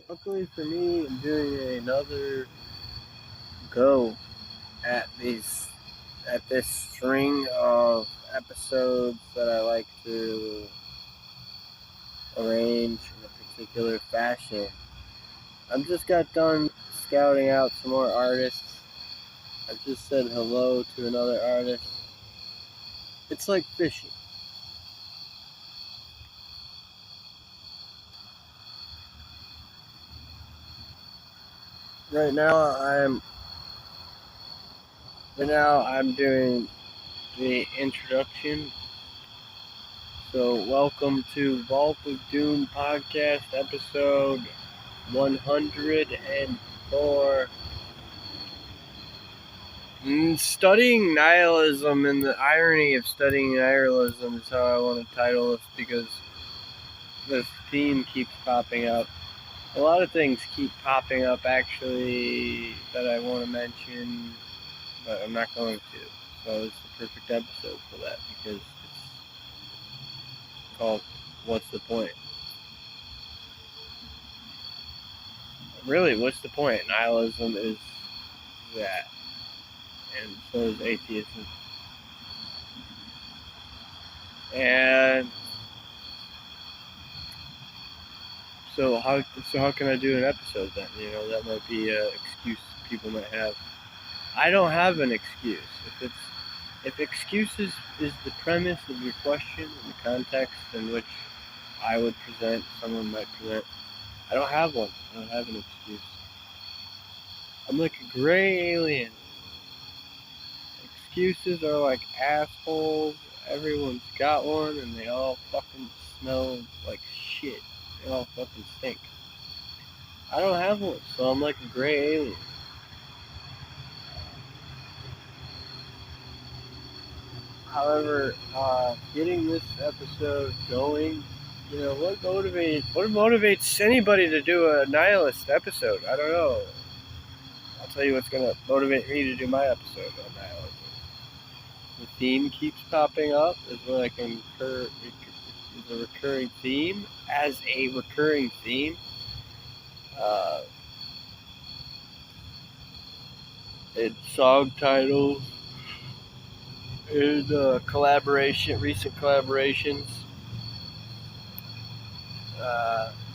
luckily for me, I'm doing another go at this string of episodes that I like to arrange in a particular fashion. I've just got done scouting out some more artists. I just said hello to another artist. It's like fishing. Right now I'm doing the introduction. So welcome to Vault of Doom podcast episode 104. Studying nihilism and the irony of studying nihilism is how I want to title this, because this theme keeps popping up. A lot of things keep popping up actually that I want to mention, but I'm not going to. So it's the perfect episode for that, because it's called What's the Point? Really, what's the point? Nihilism is that, and so is atheism. And so how can I do an episode then? That might be an excuse people might have. I don't have an excuse. If excuses is the premise of your question and the context in which I would present, someone might present, I don't have one. I don't have an excuse. I'm like a gray alien. Excuses are like assholes. Everyone's got one, and they all fucking smell like shit. They all fucking stink. I don't have one, so I'm like a gray alien. However, getting this episode going, what motivates anybody to do a nihilist episode? I don't know. I'll tell you what's gonna motivate me to do my episode on nihilism. The theme keeps popping up is what I can is a recurring theme. As a recurring theme, in song titles, in recent collaborations.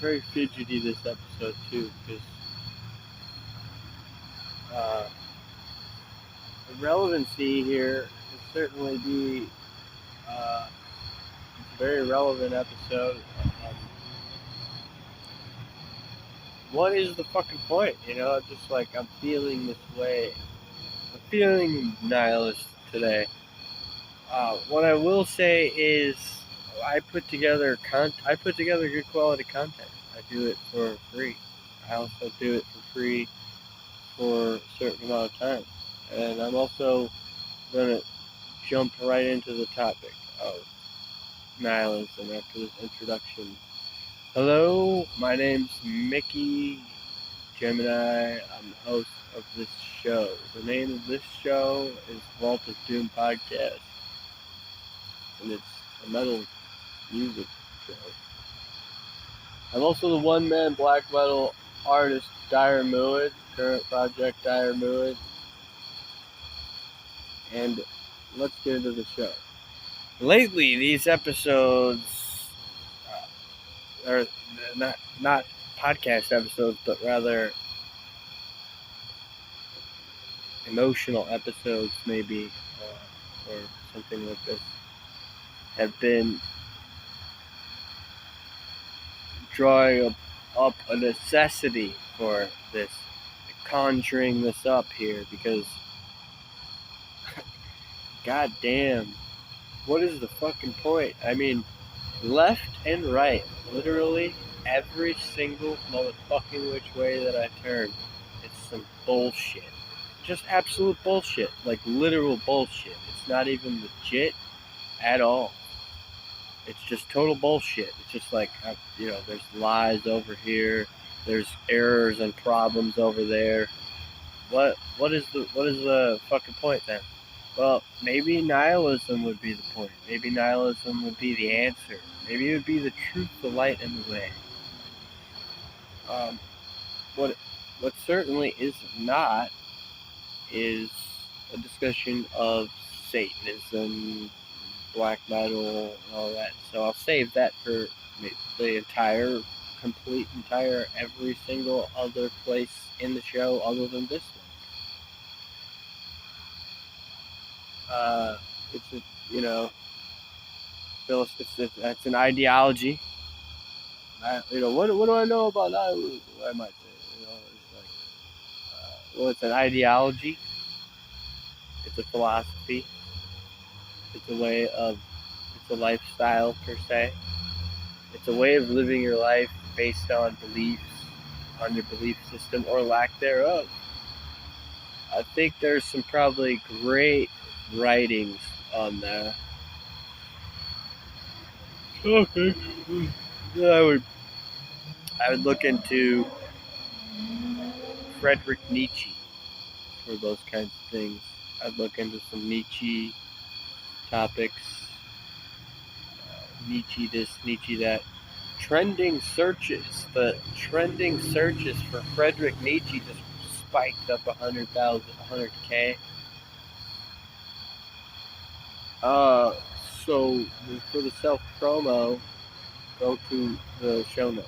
Very fidgety this episode too, because the relevancy here will certainly be it's a very relevant episode. What is the fucking point? Just like I'm feeling this way. I'm feeling nihilist today. What I will say is I put together good quality content. I do it for free. I also do it for free for a certain amount of time. And I'm also going to jump right into the topic of nihilism after this introduction. Hello, my name's Mickey Gemini. I'm the host of this show. The name of this show is Vault of Doom Podcast, and it's a metal music show. I'm also the one-man black metal artist Dire Muid, current project Dire Muid, and let's get into the show. Lately, these episodes are not podcast episodes, but rather emotional episodes, maybe, or something like this, have been drawing up a necessity for this, conjuring this up here, because god damn, what is the fucking point? I mean, left and right, literally every single motherfucking which way that I turn, it's some bullshit. Just absolute bullshit. Like literal bullshit. It's not even legit at all. It's just total bullshit. It's just like, there's lies over here. There's errors and problems over there. What is the fucking point then? Well, maybe nihilism would be the point. Maybe nihilism would be the answer. Maybe it would be the truth, the light, and the way. what certainly is not is a discussion of Satanism, black metal, and all that. So I'll save that for the entire every single other place in the show other than this one. It's a, you know, it's an ideology. What do I know about that? I might say, it's like, well, it's an ideology. It's a philosophy. It's a way of, it's a lifestyle per se. It's a way of living your life based on beliefs, on your belief system or lack thereof. I think there's some probably great writings on that. Okay. I would look into Friedrich Nietzsche for those kinds of things. I'd look into some Nietzsche topics. Nietzsche this, Nietzsche that. The trending searches for Friedrich Nietzsche just spiked up 100K. So for the self promo, go to the show notes.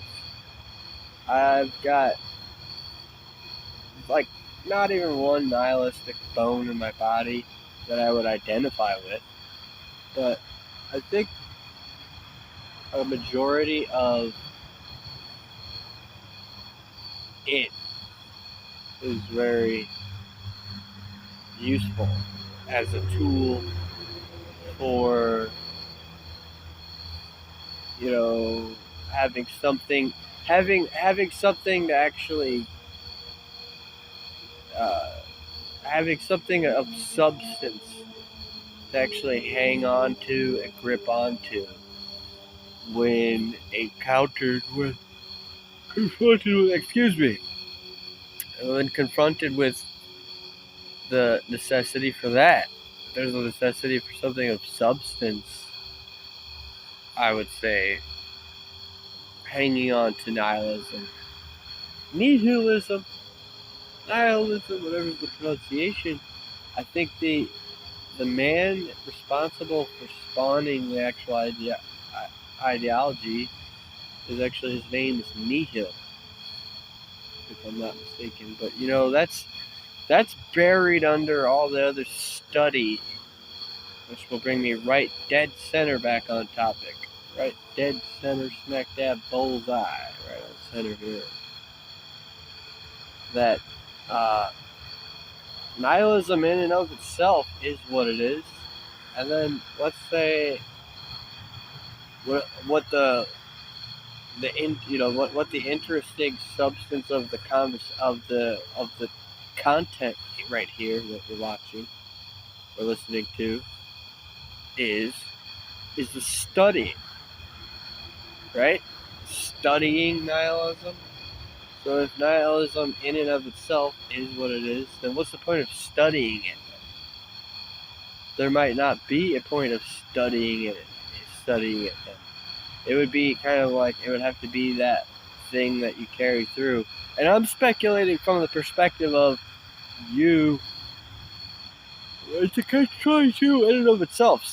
I've got like not even one nihilistic bone in my body that I would identify with, but I think a majority of it is very useful as a tool for, having something to actually having something of substance to actually hang on to and grip onto when encountered with when confronted with the necessity for that. There's a necessity for something of substance, I would say, hanging on to nihilism, whatever the pronunciation. I think the man responsible for spawning the actual ideology is actually, his name is Nihil, if I'm not mistaken. But that's buried under all the other study, which will bring me right dead center back on topic. Right dead center, smack dab bullseye, right on center here. That nihilism in and of itself is what it is, and then let's say what the interesting substance of the content right here that we're watching or listening to is the study, right? Studying nihilism. So if nihilism in and of itself is what it is, then what's the point of studying it? There might not be a point of studying it then. It would be kind of like, it would have to be that thing that you carry through. And I'm speculating from the perspective of you. It's a catch-22 in and of itself.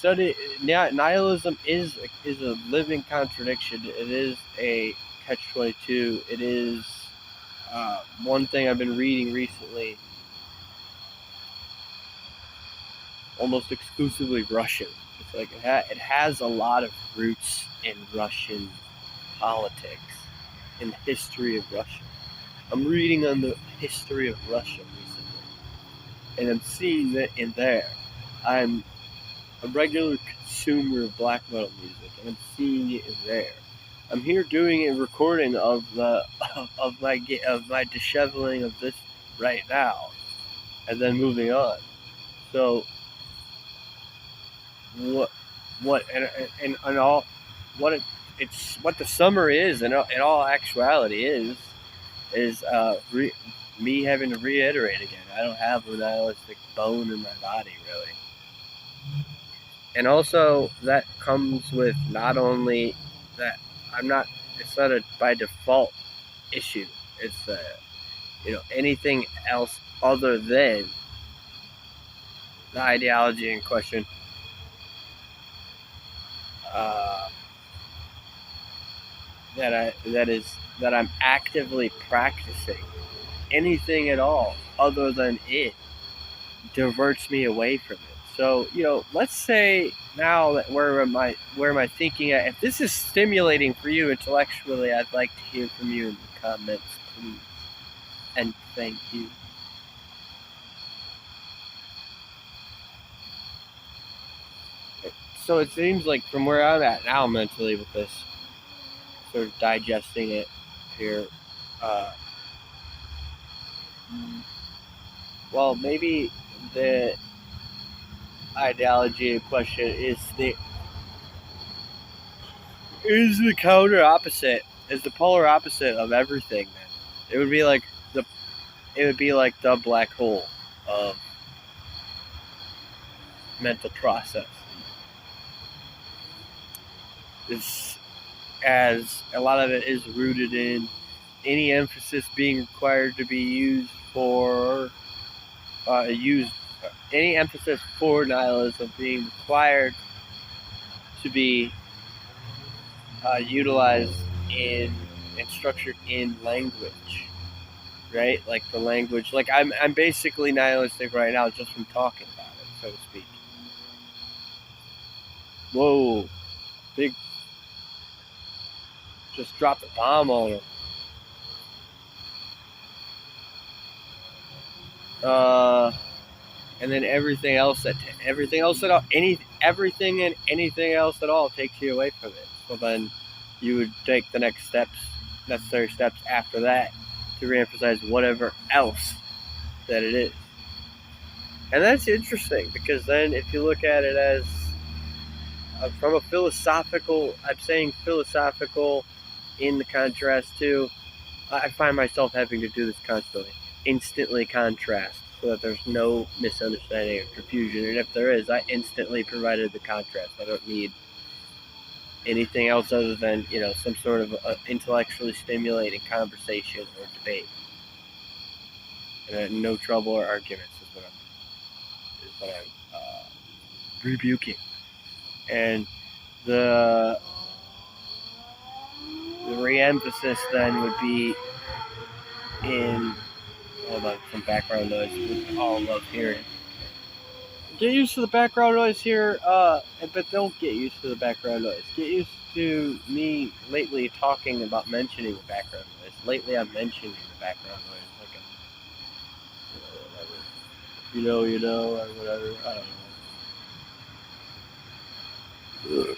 Nihilism is a living contradiction. It is a catch-22. It is one thing I've been reading recently, almost exclusively Russian. It's like it has a lot of roots in Russian politics, in the history of Russia. I'm reading on the history of Russia recently, and I'm seeing that in there. I'm a regular consumer of black metal music, and I'm seeing it in there. I'm here doing a recording of my disheveling of this right now, and then moving on. So what the summary is, and in all actuality is me having to reiterate again. I don't have a nihilistic bone in my body, really. And also that comes with not only that it's not a by default issue. It's anything else other than the ideology in question. Uh, that I'm actively practicing. Anything at all other than it diverts me away from it. So, let's say now that where am I thinking at? If this is stimulating for you intellectually, I'd like to hear from you in the comments, please. And thank you. So it seems like from where I'm at now mentally with this, sort of digesting it here, uh, well, maybe the ideology in question is the counter opposite, is the polar opposite of everything. Then it would be like the the black hole of mental process. Is as a lot of it is rooted in any emphasis being required to be used any emphasis for nihilism being required to be utilized in and structured in language, right? Like the language, like I'm basically nihilistic right now just from talking about it, so to speak. Whoa, big, just dropped a bomb on him. And then everything else at all, everything and anything else at all takes you away from it. So then you would take the necessary steps after that to reemphasize whatever else that it is. And that's interesting because then if you look at it as from a philosophical, I'm saying philosophical in the contrast to, I find myself having to do this constantly. Instantly contrast so that there's no misunderstanding or confusion. And if there is, I instantly provided the contrast. I don't need anything else other than, some sort of intellectually stimulating conversation or debate. And no trouble or arguments is what I'm rebuking. And the re-emphasis then would be in, hold on, some background noise. We all love hearing. Get used to the background noise here, but don't get used to the background noise. Get used to me lately talking about mentioning the background noise. Lately I'm mentioning the background noise. Like whatever. Or whatever. I don't know.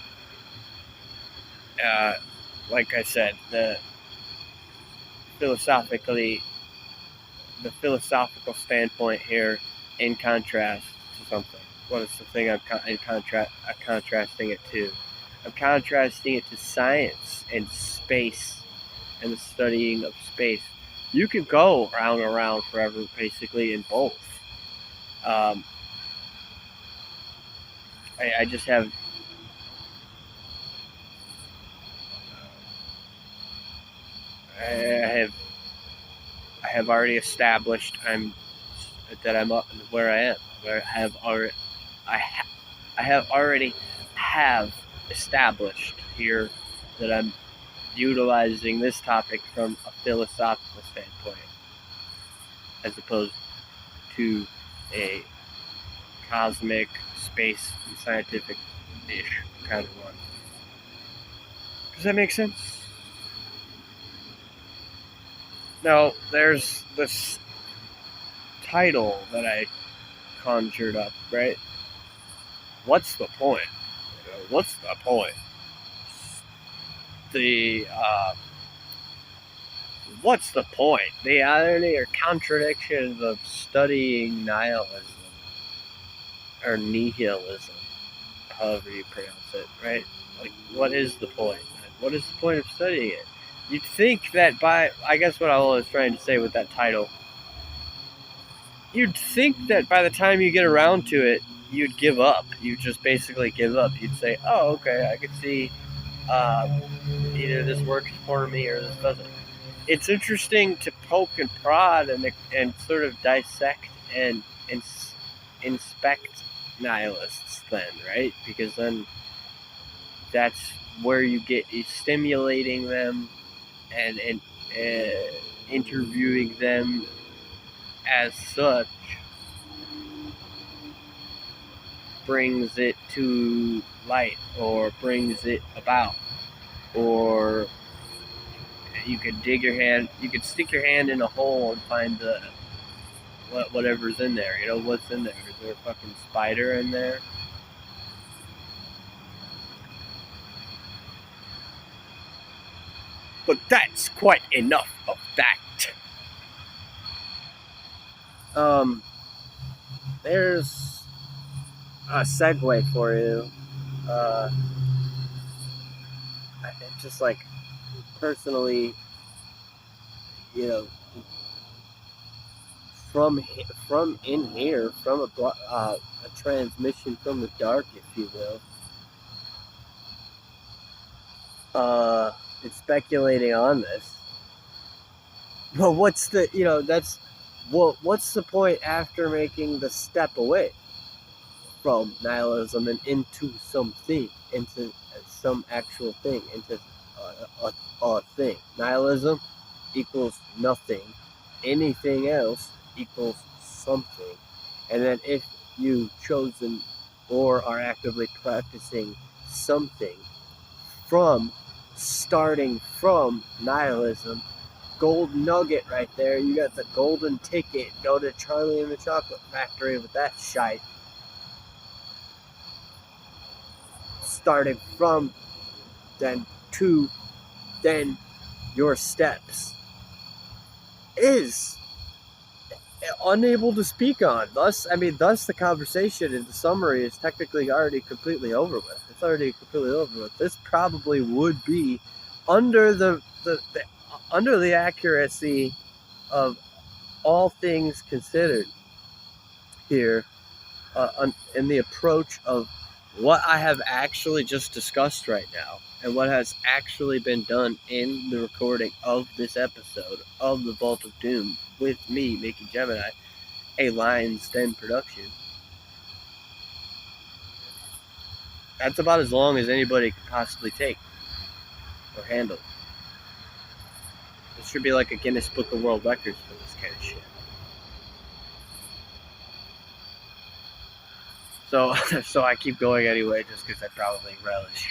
Like I said, the philosophical standpoint here, in contrast to something. What is the thing I'm contrasting it to? I'm contrasting it to science and space and the studying of space. You can go round and around forever, basically, in both. I just have. I have already established that I'm up where I am. Where I have already established here that I'm utilizing this topic from a philosophical standpoint, as opposed to a cosmic, space, and scientific-ish kind of one. Does that make sense? Now, there's this title that I conjured up, right? What's the point? What's the point? What's the point? The irony or contradictions of studying nihilism or nihilism, however you pronounce it, right? Like, what is the point? What is the point of studying it? You'd think that I guess what I was trying to say with that title, you'd think that by the time you get around to it, you'd give up. You'd just basically give up. You'd say, oh, okay, I can see either this works for me or this doesn't. it's interesting to poke and prod and sort of dissect and inspect nihilists then, right? Because then that's where you get stimulating them and interviewing them as such brings it to light or brings it about, or you could stick your hand in a hole and find the whatever's in there. You know what's in there? Is there a fucking spider in there? But that's quite enough of that. Um, there's a segue for you. Uh, just like personally, you know, from in here, from a transmission from the dark, if you will. It's speculating on this. Well, what's the what's the point after making the step away from nihilism and into something, into some actual thing, into a thing? Nihilism equals nothing. Anything else equals something. And then if you've chosen or are actively practicing something from starting from nihilism, gold nugget right there. You got the golden ticket. Go to Charlie and the Chocolate Factory with that shite. Starting from, then to, then your steps is unable to speak on. Thus the conversation in the summary is technically already completely over with. It's already completely over with. This probably would be under the under the accuracy of all things considered here, in the approach of what I have actually just discussed right now and what has actually been done in the recording of this episode of the Vault of Doom with me, Mickey Gemini, a Lion's Den production. That's about as long as anybody could possibly take or handle. This should be like a Guinness Book of World Records for this kind of shit. So I keep going anyway, just because I probably relish.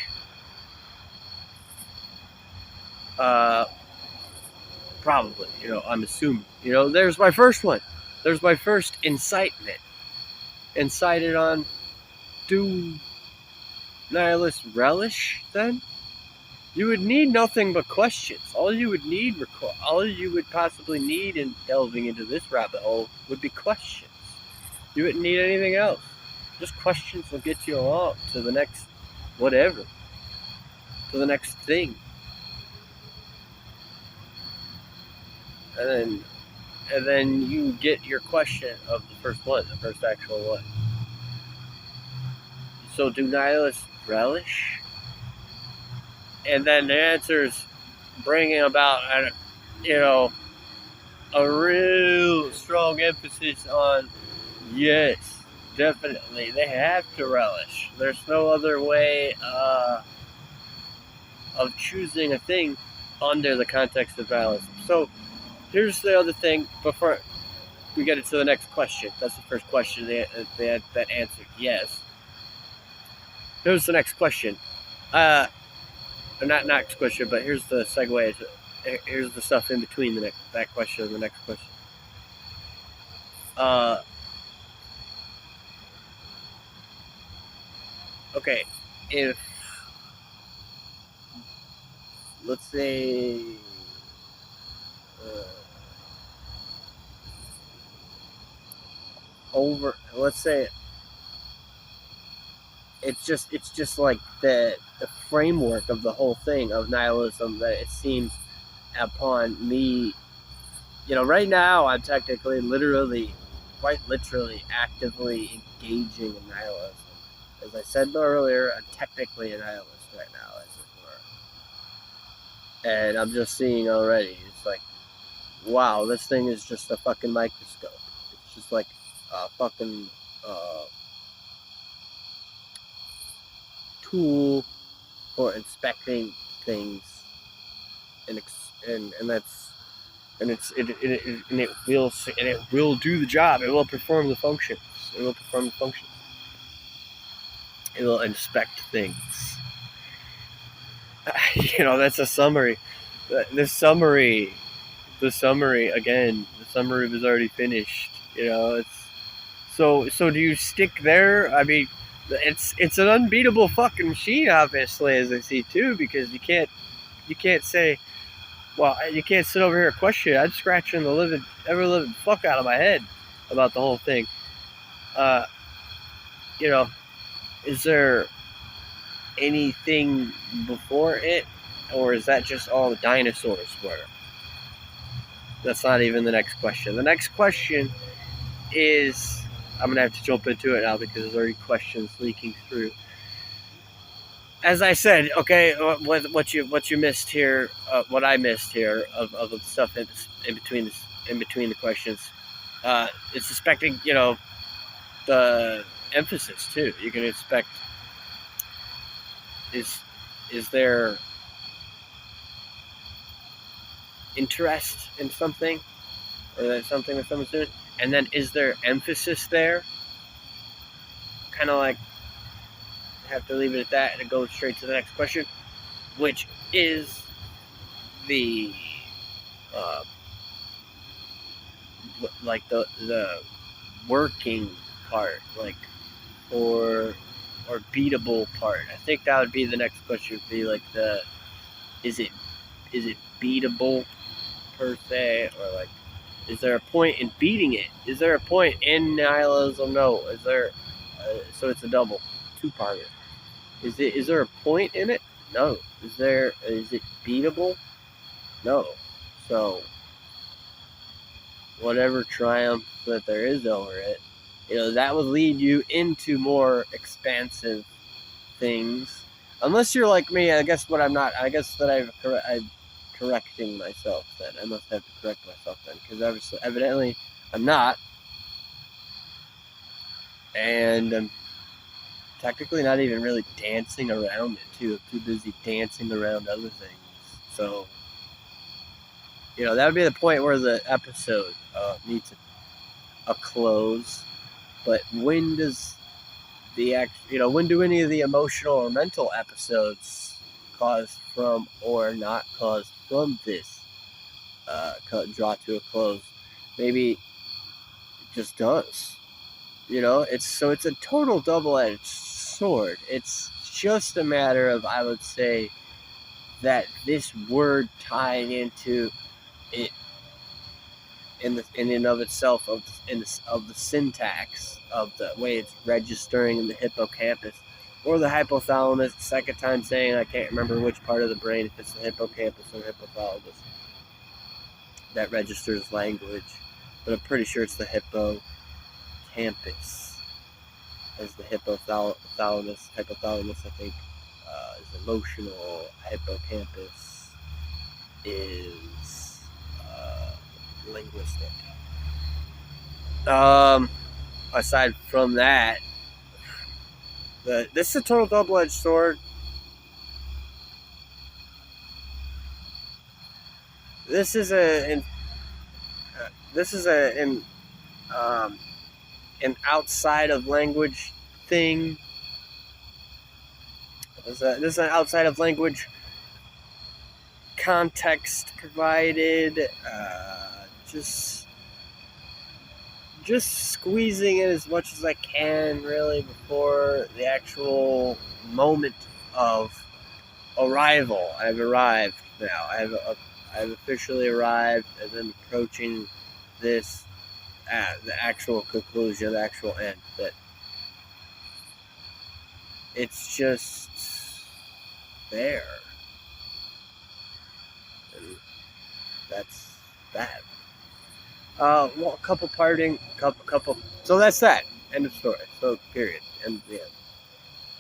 Probably, I'm assuming. There's my first one. There's my first incitement. Incited on, do nihilists relish then? You would need nothing but questions. All you would possibly need in delving into this rabbit hole would be questions. You wouldn't need anything else. Just questions will get you along to the next whatever. To the next thing. And then you get your question of the first one, the first actual one. So do nihilists relish? And then the answer is bringing about a real strong emphasis on yes, definitely they have to relish. There's no other way of choosing a thing under the context of nihilism. So here's the other thing before we get into the next question. That's the first question that answered yes. Here's the next question. Not next question, but here's the segue. Here's the stuff in between that question and the next question. Okay, if let's say let's say it's just like the framework of the whole thing of nihilism that it seems upon me. Right now I'm technically quite literally actively engaging in nihilism. As I said earlier, I'm technically a nihilist right now, as it were. And I'm just seeing already, it's like wow, this thing is just a fucking microscope. It's just like a fucking tool for inspecting things, and that's and it will do the job. It will perform the functions. It will perform the functions. It will inspect things. That's a summary. The summary. The summary again. The summary was already finished. It's so. Do you stick there? I mean, it's an unbeatable fucking machine, obviously, as I see too, because you can't say, well, you can't sit over here and question it. I'm scratching the ever living fuck out of my head about the whole thing. Uh, you know, is there anything before it, or is that just all the dinosaurs were? That's not even the next question. The next question is, I'm gonna have to jump into it now because there's already questions leaking through. As I said, okay, what you missed here, what I missed here of the stuff in between the questions, it's suspecting the emphasis too. You can expect is there interest in something, or that something that someone's doing, and then is there emphasis there? Kind of like have to leave it at that and go straight to the next question, which is the like the working part, like or beatable part. I think that would be the next question. Would be like is it beatable per se, or like is there a point in beating it? Is there a point in nihilism? No. Is there? So it's a double, two-parter. Is there a point in it? No. Is it beatable? No. So whatever triumph that there is over it, that would lead you into more expansive things. Unless you're like me, I guess what I'm not. I guess that I'm correcting myself. Then I must have to correct myself then, because evidently I'm not, and I'm technically not even really dancing around it too. I'm too busy dancing around other things. So that would be the point where the episode needs a close. But when does when do any of the emotional or mental episodes caused from or not caused from this draw to a close? Maybe it just does. It's a total double-edged sword. It's just a matter of, I would say, that this word tying into it in and of itself of the syntax of the way it's registering in the hippocampus or the hypothalamus. Second time saying, I can't remember which part of the brain, if it's the hippocampus or hypothalamus, that registers language, but I'm pretty sure it's the hippocampus, as the hypothalamus. Hypothalamus, I think, is emotional. Hippocampus is linguistic. Aside from that, this is a total double-edged sword. This is an outside of language thing. This is an outside of language context provided. Just squeezing it as much as I can, really, before the actual moment of arrival. I've arrived now. I've officially arrived, and then approaching this the actual conclusion, the actual end. That it's just there, and that's that. Well, couple. So that's that. End of story. So period. And yeah,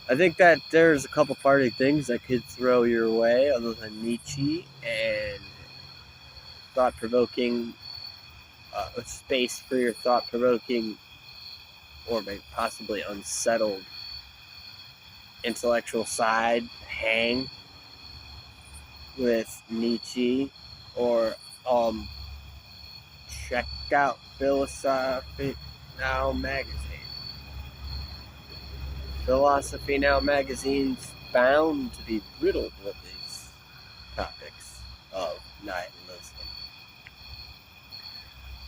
I think that there's a couple parting things that could throw your way, other than Nietzsche and thought-provoking, a space for your thought-provoking, or maybe possibly unsettled intellectual side hang with Nietzsche, or check out Philosophy Now magazine. Philosophy Now magazine's bound to be riddled with these topics of nihilism.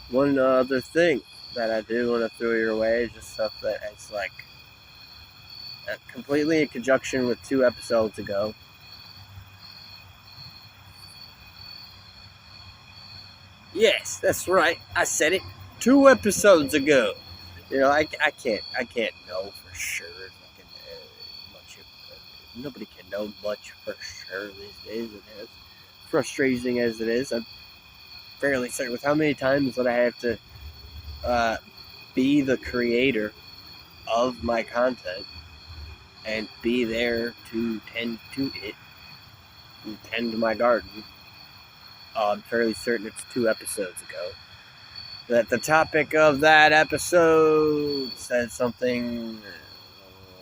One other thing that I do want to throw your way is just stuff that is like completely in conjunction with 2 episodes ago. Yes, that's right. I said it 2 episodes ago. You know, I can't know for sure. Nobody can know much for sure these days. And as frustrating as it is, I'm fairly certain with how many times that I have to be the creator of my content and be there to tend to it, and tend to my garden. I'm fairly certain it's 2 episodes ago that the topic of that episode said something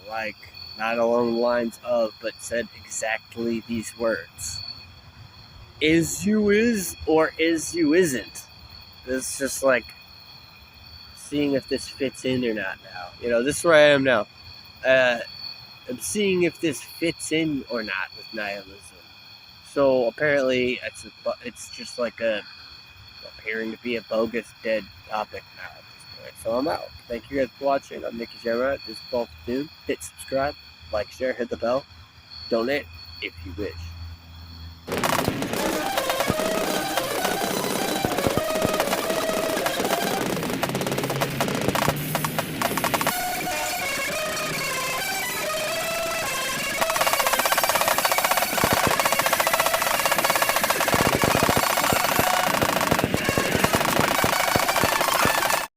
like, not along the lines of, but said exactly these words: is you is, or is you isn't. It's just like seeing if this fits in or not now. You know, this is where I am now. I'm seeing if this fits in or not with nihilism. So apparently it's just like appearing to be a bogus dead topic now at this point. So I'm out. Thank you guys for watching. I'm Nicky Jamrat. This is Fall Doom. Hit subscribe, like, share, hit the bell, donate if you wish.